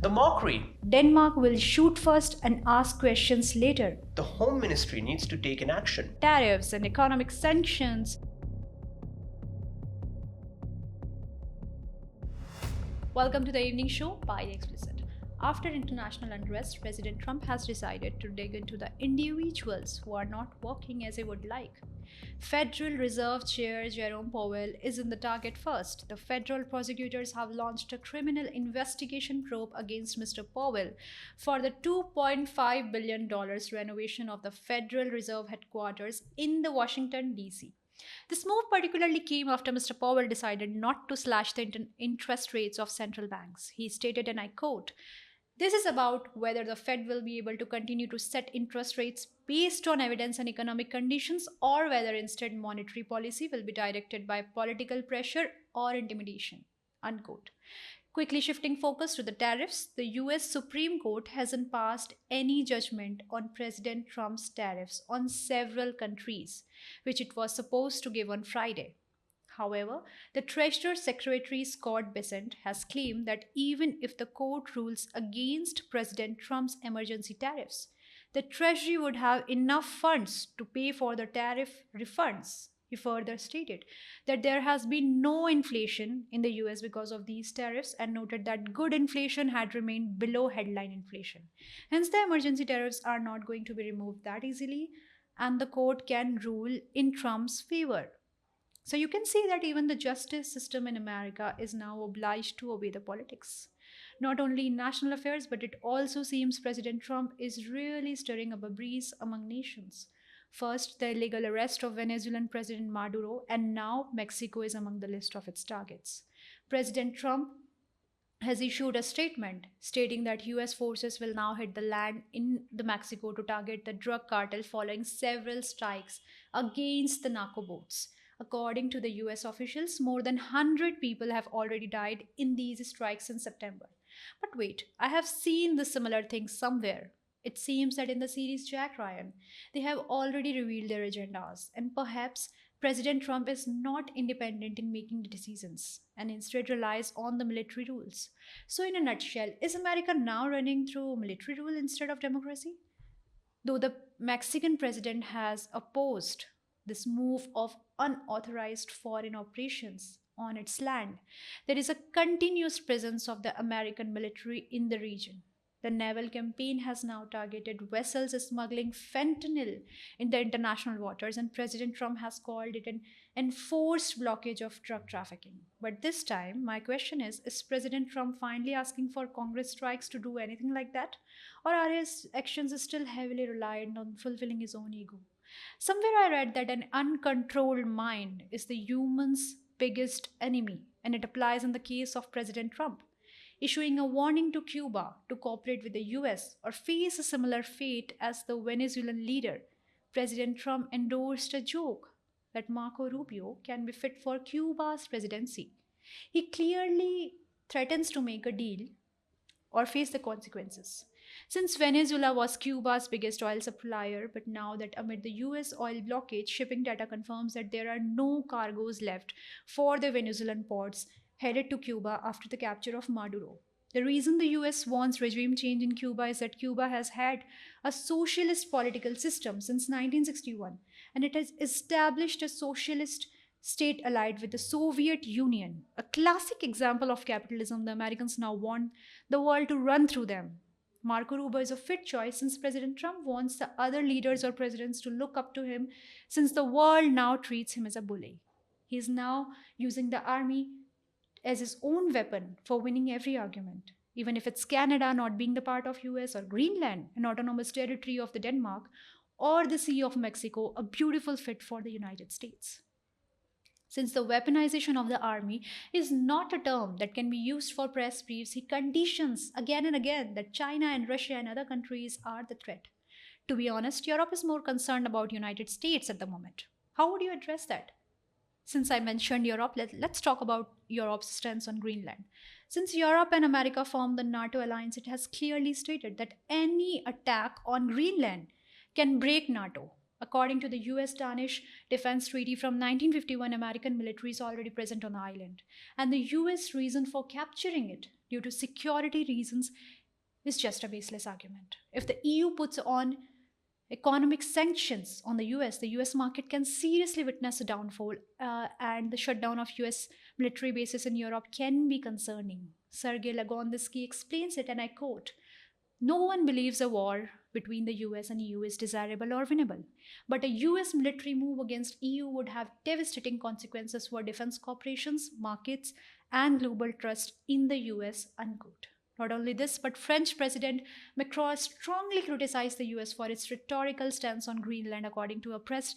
The mockery. Denmark will shoot first and ask questions later. The Home Ministry needs to take an action. Tariffs and economic sanctions. Welcome to the evening show by Explicit. After international unrest, President Trump has decided to dig into the individuals who are not working as he would like. Federal Reserve Chair Jerome Powell is in the target first. The federal prosecutors have launched a criminal investigation probe against Mr. Powell for the $2.5 billion renovation of the Federal Reserve headquarters in the Washington, D.C. This move particularly came after Mr. Powell decided not to slash the interest rates of central banks. He stated, and I quote, "This is about whether the Fed will be able to continue to set interest rates based on evidence and economic conditions, or whether instead monetary policy will be directed by political pressure or intimidation." Unquote. Quickly shifting focus to the tariffs, the US Supreme Court hasn't passed any judgment on President Trump's tariffs on several countries, which it was supposed to give on Friday. However, the Treasury Secretary Scott Bessent has claimed that even if the court rules against President Trump's emergency tariffs, the Treasury would have enough funds to pay for the tariff refunds. He further stated that there has been no inflation in the US because of these tariffs and noted that good inflation had remained below headline inflation. Hence, the emergency tariffs are not going to be removed that easily, and the court can rule in Trump's favor. So you can see that even the justice system in America is now obliged to obey the politics. Not only in national affairs, but it also seems President Trump is really stirring up a breeze among nations. First, the illegal arrest of Venezuelan President Maduro, and now Mexico is among the list of its targets. President Trump has issued a statement stating that US forces will now hit the land in the Mexico to target the drug cartel following several strikes against the narco boats. According to the US officials, more than 100 people have already died in these strikes in September. But wait, I have seen the similar thing somewhere. It seems that in the series Jack Ryan, they have already revealed their agendas, and perhaps President Trump is not independent in making the decisions and instead relies on the military rules. So, in a nutshell, is America now running through military rule instead of democracy? Though the Mexican president has opposed this move of unauthorized foreign operations on its land, there is a continuous presence of the American military in the region. The naval campaign has now targeted vessels smuggling fentanyl in the international waters, and President Trump has called it an enforced blockage of drug trafficking. But this time, my question is President Trump finally asking for Congress strikes to do anything like that? Or are his actions still heavily reliant on fulfilling his own ego? Somewhere I read that an uncontrolled mind is the human's biggest enemy, and it applies in the case of President Trump. Issuing a warning to Cuba to cooperate with the US or face a similar fate as the Venezuelan leader, President Trump endorsed a joke that Marco Rubio can be fit for Cuba's presidency. He clearly threatens to make a deal or face the consequences. Since Venezuela was Cuba's biggest oil supplier, but now that amid the US oil blockade, shipping data confirms that there are no cargoes left for the Venezuelan ports headed to Cuba after the capture of Maduro. The reason the US wants regime change in Cuba is that Cuba has had a socialist political system since 1961, and it has established a socialist state allied with the Soviet Union. A classic example of capitalism, the Americans now want the world to run through them. Marco Rubio is a fit choice since President Trump wants the other leaders or presidents to look up to him since the world now treats him as a bully. He is now using the army as his own weapon for winning every argument, even if it's Canada not being the part of US, or Greenland, an autonomous territory of the Denmark, or the Sea of Mexico, a beautiful fit for the United States. Since the weaponization of the army is not a term that can be used for press briefs, he conditions again and again that China and Russia and other countries are the threat. To be honest, Europe is more concerned about United States at the moment. How would you address that? Since I mentioned Europe, let's talk about Europe's stance on Greenland. Since Europe and America formed the NATO alliance, it has clearly stated that any attack on Greenland can break NATO. According to the US-Danish Defense Treaty from 1951, American military is already present on the island, and the US reason for capturing it due to security reasons is just a baseless argument. If the EU puts on economic sanctions on the US market can seriously witness a downfall, and the shutdown of US military bases in Europe can be concerning. Sergei Lagondisky explains it, and I quote: no one believes a war between the US and EU is desirable or winnable, but a US military move against EU would have devastating consequences for defense corporations, markets, and global trust in the US. Unquote. Not only this, but French President Macron strongly criticized the US for its rhetorical stance on Greenland, according to a press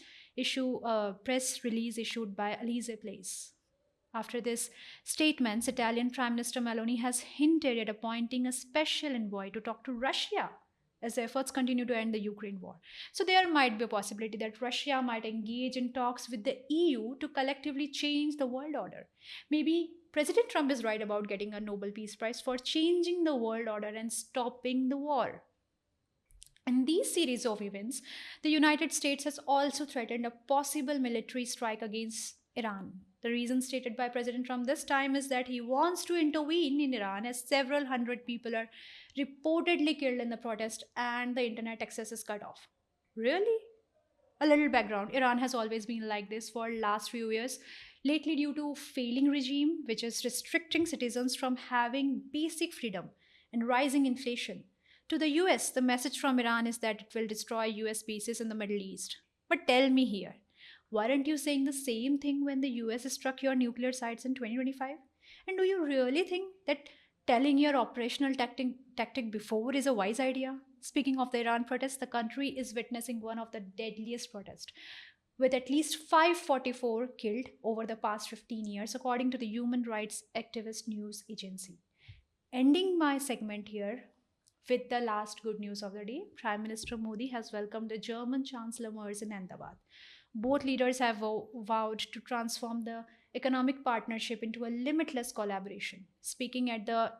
release issued by Elysee Place. After this statements, Italian Prime Minister Meloni has hinted at appointing a special envoy to talk to Russia as efforts continue to end the Ukraine war. So there might be a possibility that Russia might engage in talks with the EU to collectively change the world order. Maybe President Trump is right about getting a Nobel Peace Prize for changing the world order and stopping the war. In these series of events, the United States has also threatened a possible military strike against Iran. The reason stated by President Trump this time is that he wants to intervene in Iran, as several hundred people are reportedly killed in the protest and the internet access is cut off. Really? A little background: Iran has always been like this for last few years. Lately, due to failing regime which is restricting citizens from having basic freedom and rising inflation. To the US, the message from Iran is that it will destroy US bases in the Middle East. But tell me here, weren't you saying the same thing when the US struck your nuclear sites in 2025? And do you really think that telling your operational tactic before is a wise idea? Speaking of the Iran protests, the country is witnessing one of the deadliest protests, with at least 544 killed over the past 15 years, according to the human rights activist news agency. Ending my segment here with the last good news of the day, Prime Minister Modi has welcomed the German Chancellor Merz in Ahmedabad. Both leaders have vowed to transform the economic partnership into a limitless collaboration. Speaking at the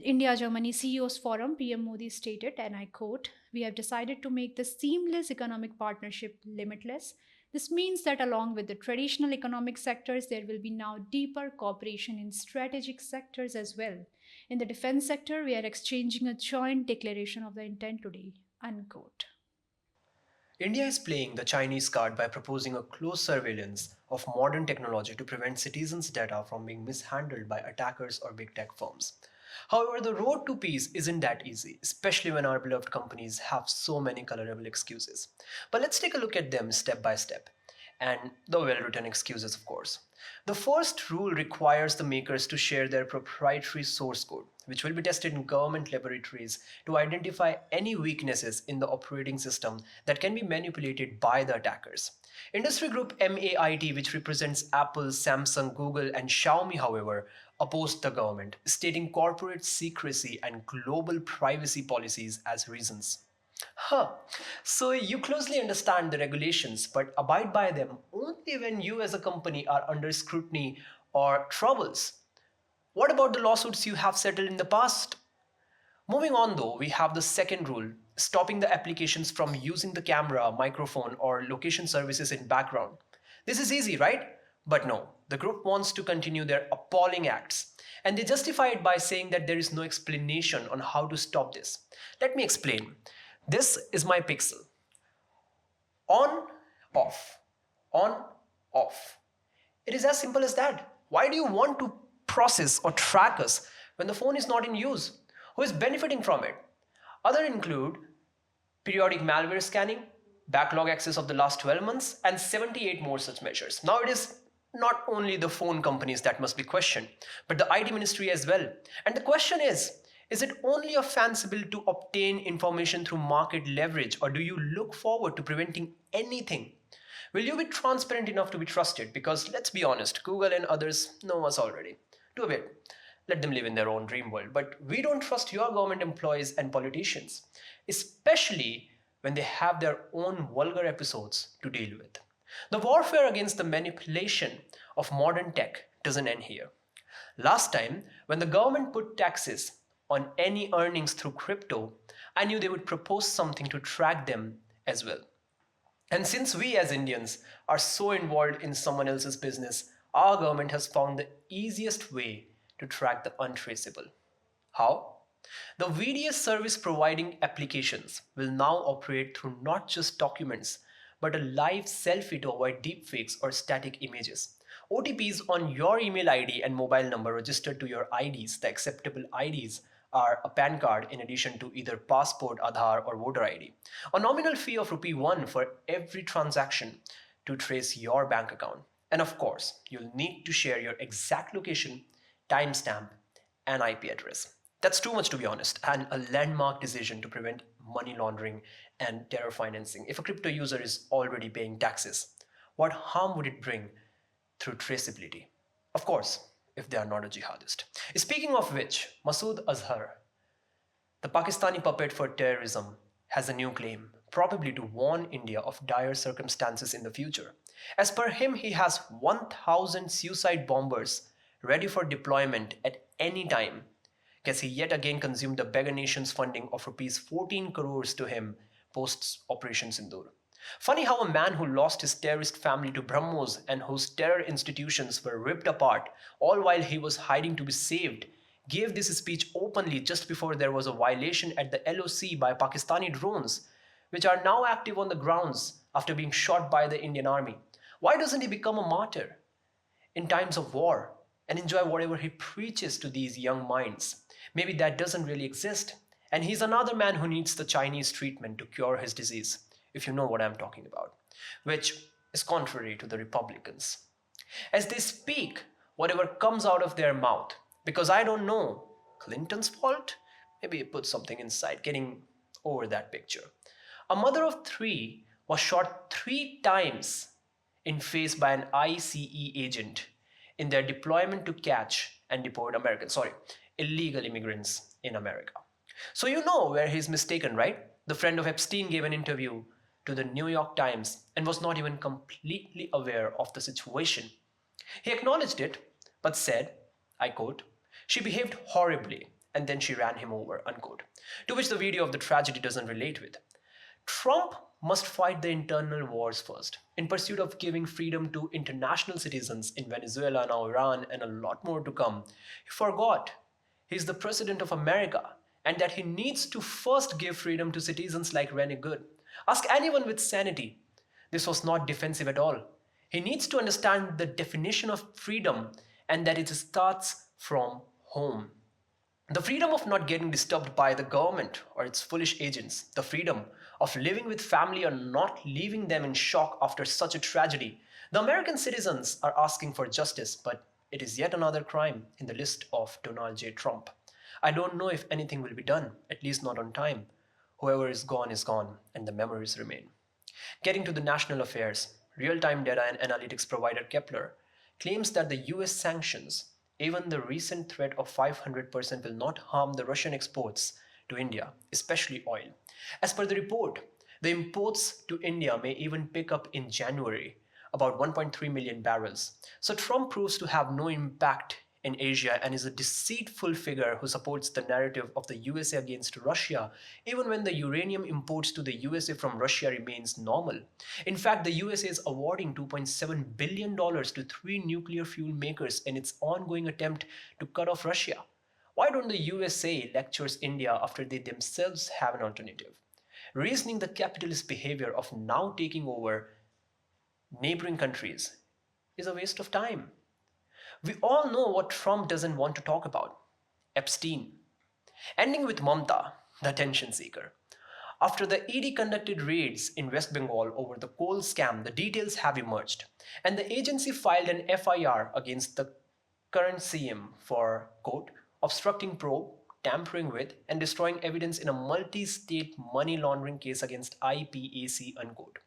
India-Germany CEOs Forum, PM Modi stated, and I quote, "We have decided to make the seamless economic partnership limitless. This means that along with the traditional economic sectors, there will be now deeper cooperation in strategic sectors as well. In the defense sector, we are exchanging a joint declaration of the intent today." Unquote. India is playing the Chinese card by proposing a close surveillance of modern technology to prevent citizens' data from being mishandled by attackers or big tech firms. However, the road to peace isn't that easy, especially when our beloved companies have so many colorable excuses. But let's take a look at them step by step. And the well-written excuses, of course. The first rule requires the makers to share their proprietary source code, which will be tested in government laboratories to identify any weaknesses in the operating system that can be manipulated by the attackers. Industry group MAIT, which represents Apple, Samsung, Google, and Xiaomi, however, opposed the government, stating corporate secrecy and global privacy policies as reasons. Huh. So you closely understand the regulations but abide by them only when you as a company are under scrutiny or troubles. What about the lawsuits you have settled in the past? Moving on though, we have the second rule, stopping the applications from using the camera, microphone, or location services in background. This is easy, right? But no, the group wants to continue their appalling acts. And they justify it by saying that there is no explanation on how to stop this. Let me explain. This is my pixel. On, off. On, off. It is as simple as that. Why do you want to process or track us when the phone is not in use? Who is benefiting from it? Other include periodic malware scanning, backlog access of the last 12 months, and 78 more such measures. Now it is not only the phone companies that must be questioned, but the IT ministry as well. And the question is it only a fancy bill to obtain information through market leverage, or do you look forward to preventing anything? Will you be transparent enough to be trusted? Because let's be honest, Google and others know us already. Do a bit. Let them live in their own dream world. But we don't trust your government employees and politicians, especially when they have their own vulgar episodes to deal with. The warfare against the manipulation of modern tech doesn't end here. Last time, when the government put taxes on any earnings through crypto, I knew they would propose something to track them as well. And since we as Indians are so involved in someone else's business, our government has found the easiest way to track the untraceable. How? The VDS service providing applications will now operate through not just documents, but a live selfie to avoid deepfakes or static images. OTPs on your email ID and mobile number registered to your IDs, the acceptable IDs, are a PAN card in addition to either passport, Azhar, or voter ID. A nominal fee of rupee 1 for every transaction to trace your bank account. And of course, you'll need to share your exact location, timestamp, and IP address. That's too much to be honest, and a landmark decision to prevent money laundering and terror financing. If a crypto user is already paying taxes, what harm would it bring through traceability? Of course, if they are not a jihadist. Speaking of which, Masood Azhar, the Pakistani puppet for terrorism, has a new claim, probably to warn India of dire circumstances in the future. As per him, he has 1,000 suicide bombers ready for deployment at any time. Guess he yet again consumed the beggar nation's funding of rupees 14 crores to him post Operation Sindoor. Funny how a man who lost his terrorist family to Brahmos and whose terror institutions were ripped apart, all while he was hiding to be saved, gave this speech openly just before there was a violation at the LOC by Pakistani drones, which are now active on the grounds after being shot by the Indian army. Why doesn't he become a martyr in times of war and enjoy whatever he preaches to these young minds? Maybe that doesn't really exist. And he's another man who needs the Chinese treatment to cure his disease, if you know what I'm talking about, which is contrary to the Republicans. As they speak, whatever comes out of their mouth, because I don't know, Clinton's fault? Maybe he put something inside, getting over that picture. A mother of three was shot 3 times in face by an ICE agent in their deployment to catch and deport illegal immigrants in America. So you know where he's mistaken, right? The friend of Epstein gave an interview to the New York Times and was not even completely aware of the situation. He acknowledged it, but said, I quote, she behaved horribly and then she ran him over, unquote. To which the video of the tragedy doesn't relate with. Trump must fight the internal wars first, in pursuit of giving freedom to international citizens in Venezuela, now Iran, and a lot more to come. He forgot he's the president of America and that he needs to first give freedom to citizens like Rene Good. Ask anyone with sanity. This was not defensive at all. He needs to understand the definition of freedom and that it starts from home. The freedom of not getting disturbed by the government or its foolish agents, the freedom of living with family or not leaving them in shock after such a tragedy. The American citizens are asking for justice, but it is yet another crime in the list of Donald J. Trump. I don't know if anything will be done, at least not on time. Whoever is gone, and the memories remain. Getting to the national affairs, real-time data and analytics provider Kepler claims that the US sanctions, even the recent threat of 500%, will not harm the Russian exports to India, especially oil. As per the report, the imports to India may even pick up in January, about 1.3 million barrels. So Trump proves to have no impact in Asia and is a deceitful figure who supports the narrative of the USA against Russia, even when the uranium imports to the USA from Russia remains normal. In fact, the USA is awarding $2.7 billion to 3 nuclear fuel makers in its ongoing attempt to cut off Russia. Why don't the USA lectures India after they themselves have an alternative? Reasoning the capitalist behavior of now taking over neighboring countries is a waste of time. We all know what Trump doesn't want to talk about: Epstein. Ending with Mamata, the attention seeker. After the ED conducted raids in West Bengal over the coal scam, the details have emerged, and the agency filed an FIR against the current CM for, quote, obstructing probe, tampering with, and destroying evidence in a multi-state money laundering case against IPAC, unquote.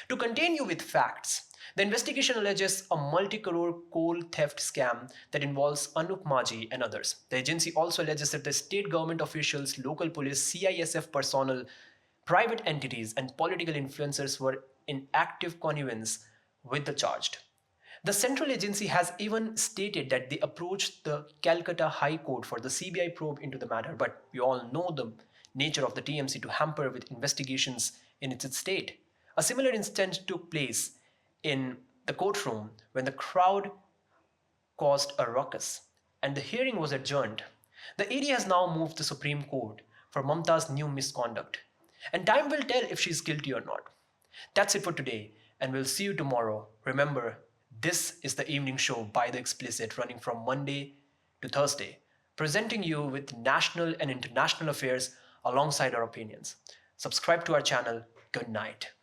To continue with facts, the investigation alleges a multi-crore coal theft scam that involves Anup Maji and others. The agency also alleges that the state government officials, local police, CISF personnel, private entities, and political influencers were in active connivance with the charged. The central agency has even stated that they approached the Calcutta High Court for the CBI probe into the matter, but we all know the nature of the TMC to hamper with investigations in its state. A similar instance took place in the courtroom when the crowd caused a ruckus and the hearing was adjourned. The AD has now moved to the Supreme Court for Mamata's new misconduct, and time will tell if she's guilty or not. That's it for today, and we'll see you tomorrow. Remember, this is the evening show by The Explicit, running from Monday to Thursday, presenting you with national and international affairs alongside our opinions. Subscribe to our channel. Good night.